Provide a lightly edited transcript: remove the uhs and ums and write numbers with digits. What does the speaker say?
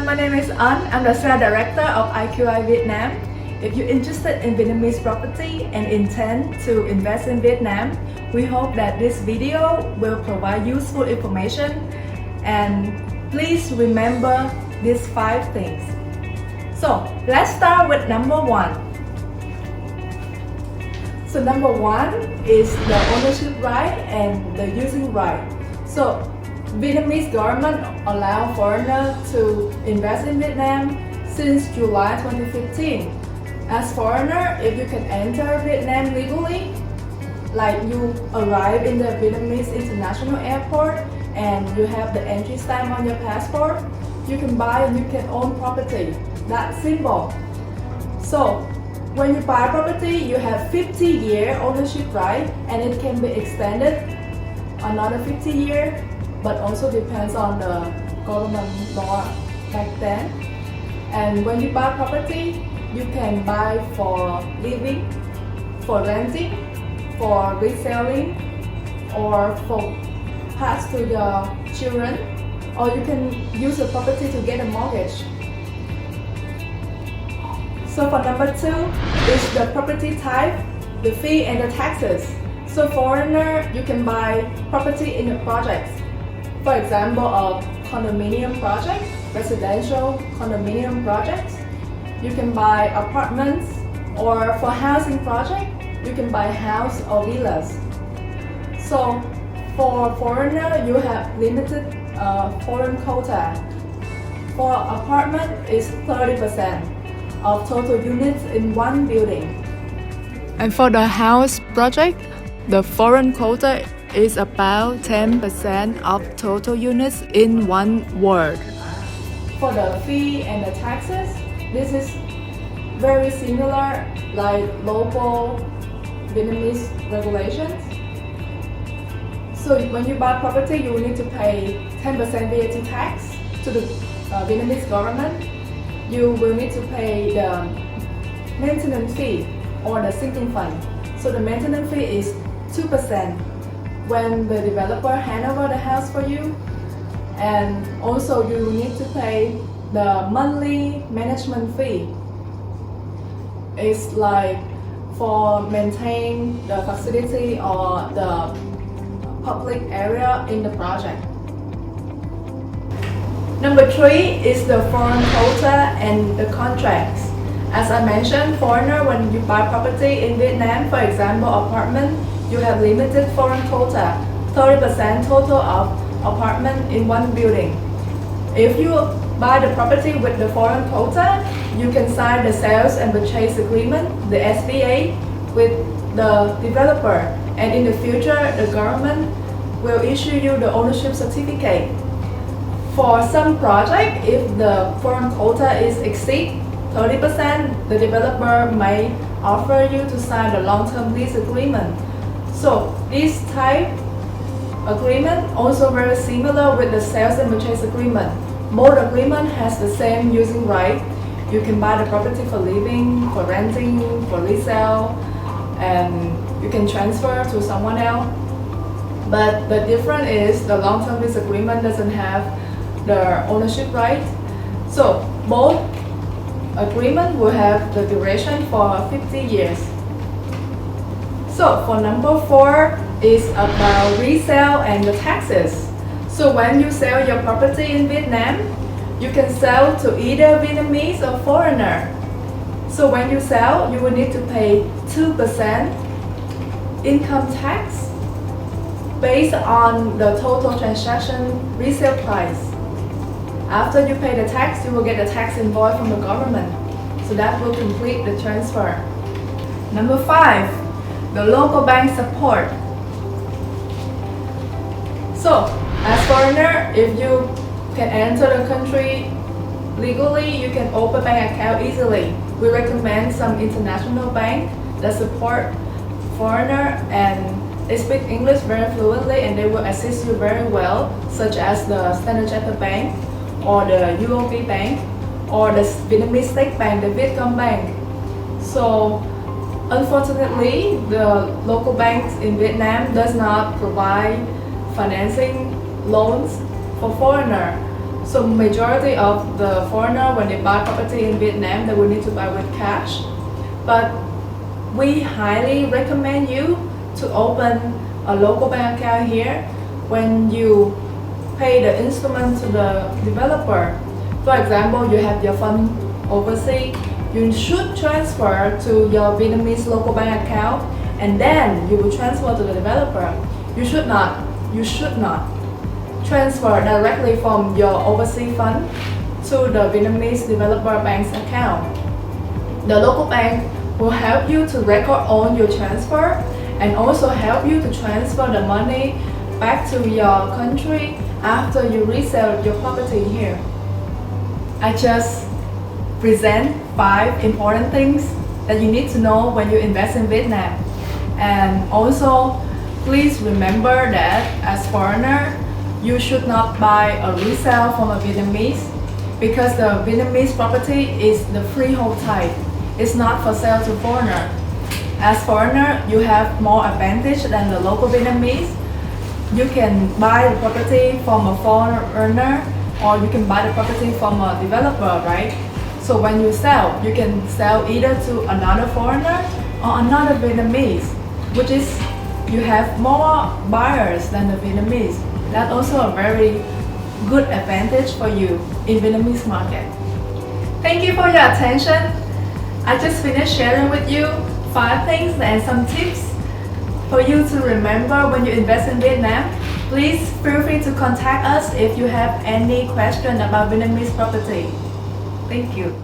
everyone, my name is An. I'm the Sales Director of IQI Vietnam. If you're interested in Vietnamese property and intend to invest in Vietnam, we hope that this video will provide useful information, and please remember these 5 things. So let's start with number 1. So number 1 is the ownership right and the using right. So Vietnamese government allow foreigners to invest in Vietnam since July 2015. As foreigner, if you can enter Vietnam legally, like you arrive in the Vietnamese International Airport and you have the entry stamp on your passport, you can buy and you can own property. That's simple. So when you buy property, you have 50-year ownership right, and it can be extended another 50 years, but also depends on the government law back then. And when you buy property, you can buy for living, for renting, for reselling, or for pass to your children, or you can use the property to get a mortgage. So for number 2 is the property type, the fee and the taxes. So foreigner, you can buy property in the projects. For example, a condominium project, residential condominium projects. You can buy apartments, or for housing project, you can buy house or villas. So for foreigner, you have limited foreign quota. For apartment, it's 30% of total units in one building. And for the house project, the foreign quota is about 10% of total units in one ward. For the fee and the taxes, this is very similar like local Vietnamese regulations. So when you buy property, you will need to pay 10% VAT tax to the Vietnamese government. You will need to pay the maintenance fee or the sinking fund. So the maintenance fee is 2% when the developer hand over the house for you, and also you will need to pay the monthly management fee. It's like for maintain the facility or the public area in the project. Number 3 is the foreign quota and the contracts. As I mentioned, foreigner, when you buy property in Vietnam, for example, apartment, you have limited foreign quota, 30% total of apartment in one building. If you buy the property with the foreign quota, you can sign the sales and purchase agreement, the SPA, with the developer, and in the future, the government will issue you the ownership certificate. For some project, if the foreign quota is exceed 30%, the developer may offer you to sign the long-term lease agreement. So this type agreement also very similar with the sales and purchase agreement. Both agreement has the same using right. You can buy the property for living, for renting, for resale, and you can transfer to someone else. But the difference is the long-term lease agreement doesn't have the ownership right. So both agreement will have the duration for 50 years. So for number 4 is about resale and the taxes. So when you sell your property in Vietnam, you can sell to either Vietnamese or foreigner. So when you sell, you will need to pay 2% income tax based on the total transaction resale price. After you pay the tax, you will get a tax invoice from the government. So that will complete the transfer. Number 5, the local bank support. So as foreigner, if you can enter the country legally, you can open bank account easily. We recommend some international bank that support foreigner, and they speak English very fluently, and they will assist you very well, such as the Standard Chartered Bank, or the UOB Bank, or the Vietnamese State Bank, the Vietcombank. So unfortunately, the local banks in Vietnam does not provide financing loans for foreigner. So majority of the foreigner, when they buy property in Vietnam, they will need to buy with cash. But we highly recommend you to open a local bank account here when you pay the installment to the developer. For example, you have your fund overseas, you should transfer to your Vietnamese local bank account and then you will transfer to the developer. You should not transfer directly from your overseas fund to the Vietnamese developer bank's account. The local bank will help you to record all your transfer and also help you to transfer the money back to your country after you resell your property here. I just present 5 important things that you need to know when you invest in Vietnam. And also, please remember that as foreigner, you should not buy a resale from a Vietnamese because the Vietnamese property is the freehold type. It's not for sale to foreigner. As foreigner, you have more advantage than the local Vietnamese. You can buy the property from a foreigner or you can buy the property from a developer, right? So when you sell, you can sell either to another foreigner or another Vietnamese, which is you have more buyers than the Vietnamese. That's also a very good advantage for you in Vietnamese market. Thank you for your attention. I just finished sharing with you 5 things and some tips for you to remember when you invest in Vietnam. Please feel free to contact us if you have any question about Vietnamese property. Thank you.